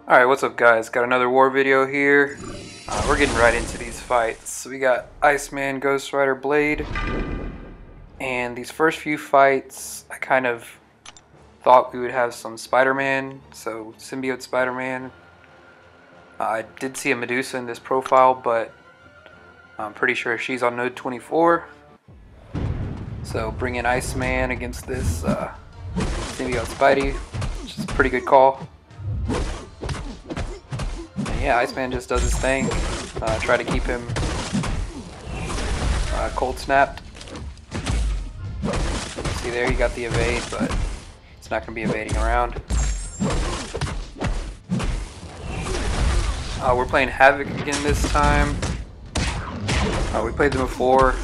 Alright, what's up guys? Got another war video here. We're getting right into these fights. So we got Iceman, Ghost Rider, Blade. And these first few fights, I kind of thought we would have some Spider-Man, so Symbiote Spider-Man. I did see a Medusa in this profile, but I'm pretty sure she's on node 24. So bring in Iceman against this Symbiote Spidey, which is a pretty good call. Yeah, Iceman just does his thing. Try to keep him cold snapped. See there, you got the evade, but it's not going to be evading around. We're playing Havoc again this time. We played them before,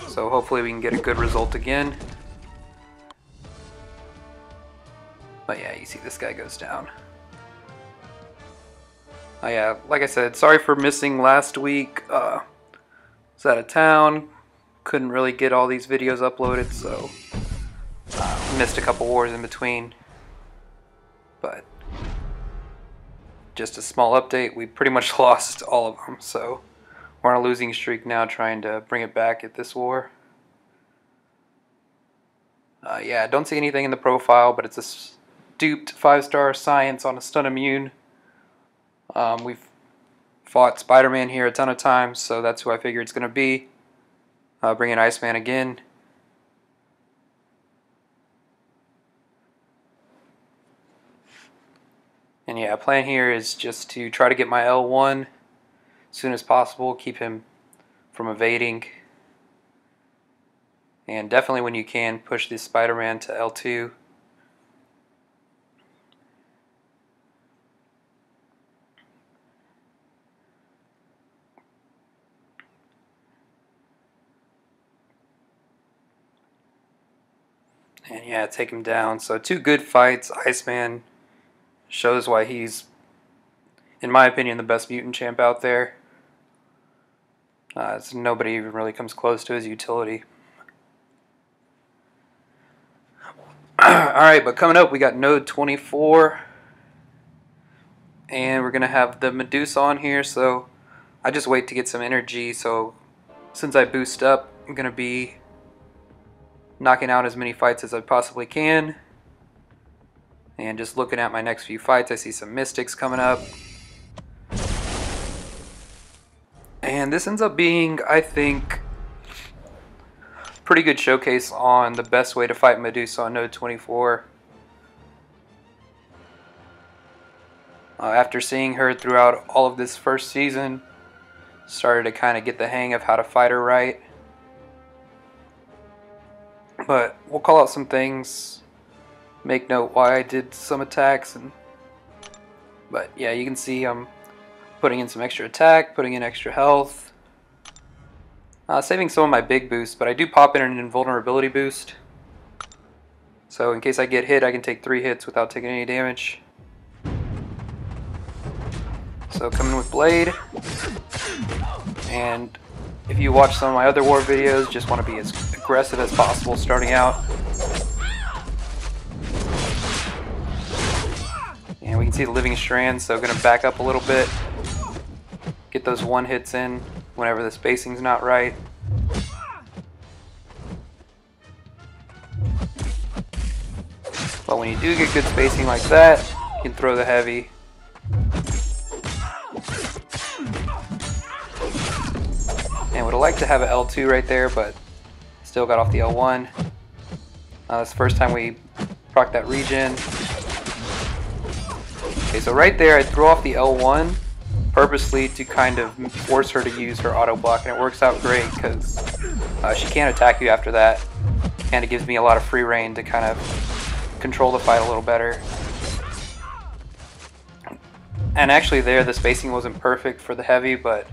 so hopefully we can get a good result again. But yeah, you see this guy goes down. Yeah, like I said, sorry for missing last week. Was out of town, couldn't really get all these videos uploaded, so missed a couple wars in between. But just a small update, we pretty much lost all of them, so we're on a losing streak now, trying to bring it back at this war. Yeah, don't see anything in the profile, but it's a duped 5-star science on a stun immune. We've fought Spider-Man here a ton of times, so that's who I figure it's going to be. Bring in Iceman again. And yeah, plan here is just to try to get my L1 as soon as possible, keep him from evading. And definitely when you can, push this Spider-Man to L2. And yeah, take him down. So 2 good fights. Iceman shows why he's, in my opinion, the best mutant champ out there. So nobody even really comes close to his utility. Alright, but coming up we got node 24. And we're going to have the Medusa on here, so I just wait to get some energy. So since I boost up, I'm going to be knocking out as many fights as I possibly can. And just looking at my next few fights, I see some Mystics coming up. And this ends up being, I think, pretty good showcase on the best way to fight Medusa on node 24. After seeing her throughout all of this first season, started to kind of get the hang of how to fight her right. But we'll call out some things, make note why I did some attacks, but yeah, you can see I'm putting in some extra attack, putting in extra health, saving some of my big boosts, but I do pop in an invulnerability boost, so in case I get hit I can take 3 hits without taking any damage. So coming with Blade, and if you watch some of my other war videos, just want to be as aggressive as possible starting out. And we can see the living strands, so going to back up a little bit. Get those 1 hits in whenever the spacing's not right. But when you do get good spacing like that, you can throw the heavy. And would have liked to have an L2 right there, but still got off the L1. It's the first time we proc that regen. Okay, so right there I threw off the L1 purposely to kind of force her to use her auto block, and it works out great because she can't attack you after that, and it gives me a lot of free reign to kind of control the fight a little better. And actually there the spacing wasn't perfect for the heavy, but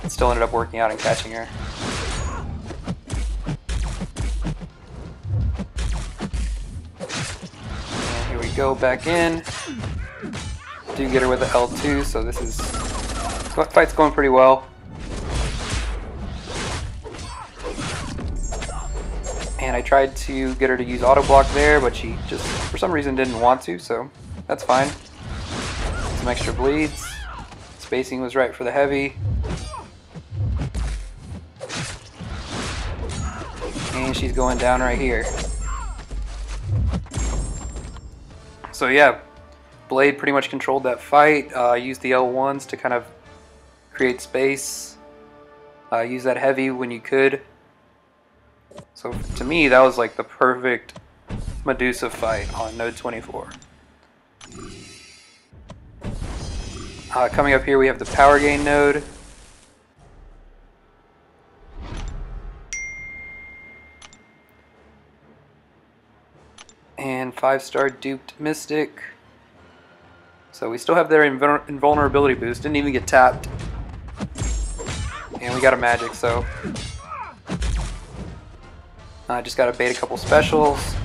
it still ended up working out and catching her. And here we go back in. Do get her with the L2, so this fight's going pretty well. And I tried to get her to use auto block there, but she just for some reason didn't want to, so that's fine. some extra bleeds. Spacing was right for the heavy. And she's going down right here. So yeah, Blade pretty much controlled that fight. Used the L1s to kind of create space. Use that heavy when you could. So to me, that was like the perfect Medusa fight on node 24. Coming up here, we have the power gain node. And 5-star duped Mystic. So we still have their invulnerability boost. Didn't even get tapped. And we got a magic, so I just gotta bait a couple specials.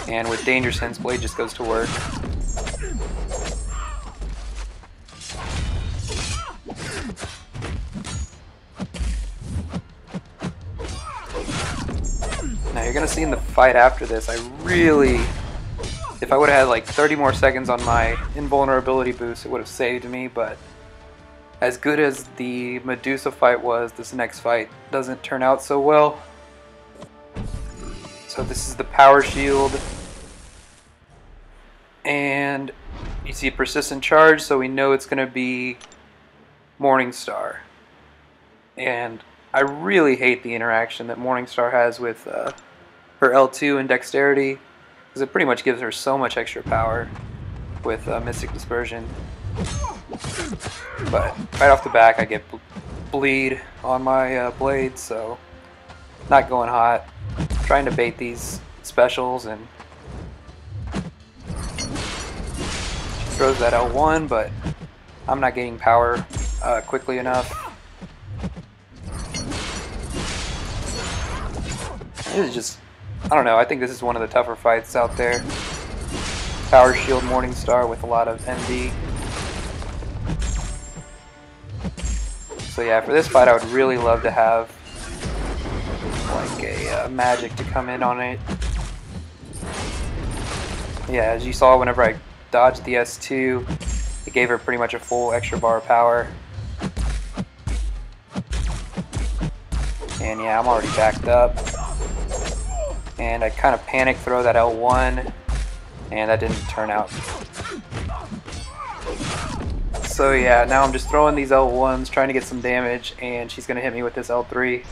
And with Danger Sense, Blade just goes to work. Now you're gonna see in the fight after this, I really, if I would have had like 30 more seconds on my invulnerability boost, it would have saved me, but as good as the Medusa fight was, this next fight doesn't turn out so well. So this is the power shield. And you see persistent charge, so we know it's gonna be Morningstar. And I really hate the interaction that Morningstar has with her L2 and Dexterity, because it pretty much gives her so much extra power with Mystic Dispersion. But right off the back I get bleed on my blade, so not going hot. Trying to bait these specials, and she throws that L1, but I'm not getting power quickly enough. This is just, I don't know, I think this is one of the tougher fights out there. Power shield Morningstar with a lot of MD. So yeah, for this fight I would really love to have like a magic to come in on it. Yeah, as you saw, whenever I dodged the S2, it gave her pretty much a full extra bar of power. And yeah, I'm already backed up. And I kind of panic throw that L1, and that didn't turn out. So yeah, now I'm just throwing these L1s, trying to get some damage, and she's going to hit me with this L3.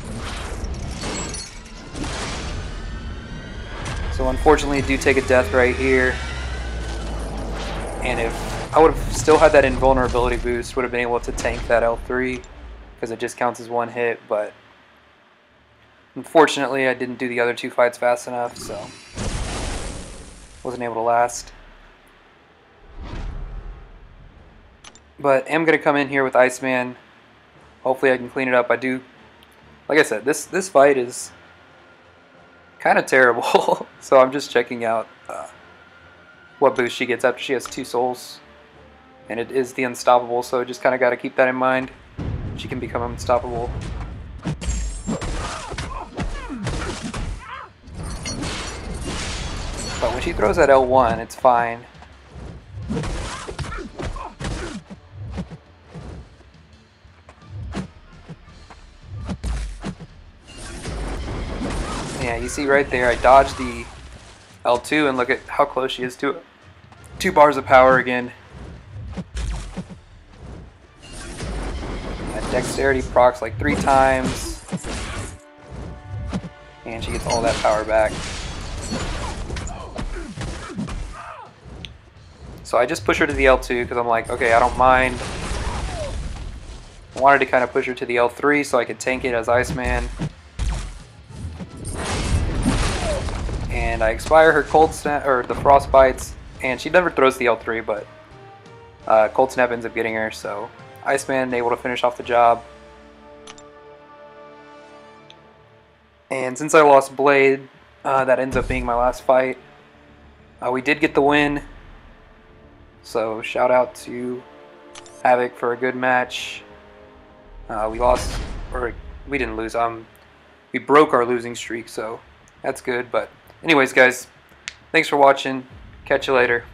So unfortunately, I do take a death right here. And if I would have still had that invulnerability boost, would have been able to tank that L3, because it just counts as one hit, but unfortunately I didn't do the other two fights fast enough, so wasn't able to last. But I'm going to come in here with Iceman. Hopefully I can clean it up. I do, like I said, this fight is kind of terrible. So I'm just checking out what boost she gets after she has 2 souls. And it is the Unstoppable, so just kind of got to keep that in mind. She can become unstoppable. But when she throws that L1, it's fine. Yeah, you see right there, I dodged the L2, and look at how close she is to it. 2 bars of power again. That Dexterity procs like 3 times. And she gets all that power back. So I just push her to the L2 because I'm like, okay, I don't mind. I wanted to kind of push her to the L3 so I could tank it as Iceman. And I expire her Cold Snap, or the Frost Bites, and she never throws the L3, but Cold Snap ends up getting her, so Iceman able to finish off the job. And since I lost Blade, that ends up being my last fight. We did get the win, so shout out to Havoc for a good match. We lost, or we didn't lose, we broke our losing streak, so that's good. But anyways guys, thanks for watching, catch you later.